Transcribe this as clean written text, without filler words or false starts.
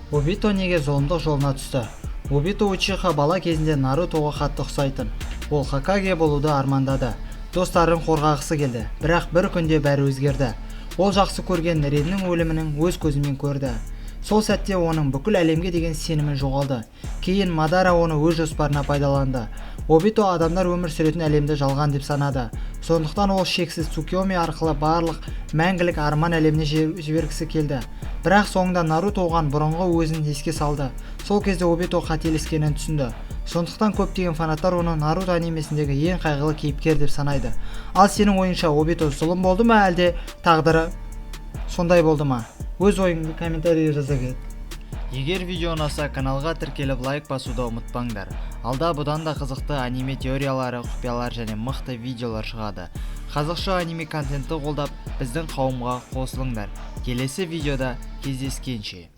Обито неге зұлымдық жолына түсті? Обито Учиха бала кезінде Нарутоға қатты ұқсайтын. Ол Хокаге болуды армандады. Достарын қорғағысы келді, бірақ бір күнде бәрі өзгерді. Ол жақсы көрген Реннің өлімінің өз көзімен көрді. Сол сәтте оның бүкіл әлемге деген сенімі жоғалды. Кейін Мадара оны өз жоспарына пайдаланды. Обито адамдар өмір сүретін әлемді жалған деп санады. Сондықтан ол шексіз Цукиоми арқылы барлық мәңгілік арман әлеміне жібергісі келді. Бірақ соңында Наруто оған бұрынғы өзін еске салды. Сол кезде Обито қателескенін түсінді. Сондықтан көптеген фанаттар оны Наруто анимесіндегі ең қайғылы кейіпкер деп санайды. Ал сенің ойыңша Обито зұлым болды ма, әлде тағдыры сондай болды ма? Өз ойыңды комментарийге жаза кет. Егер видео ұнаса, каналға тіркеліп лайк басуды ұмытпаңдар. Алда бұдан да қызықты аниме теориялары, құпиялар және мықты видеолар шығады. Қазақша аниме контентті қолдап, біздің қауымға қосылыңдар. Келесі видеода кездескенше.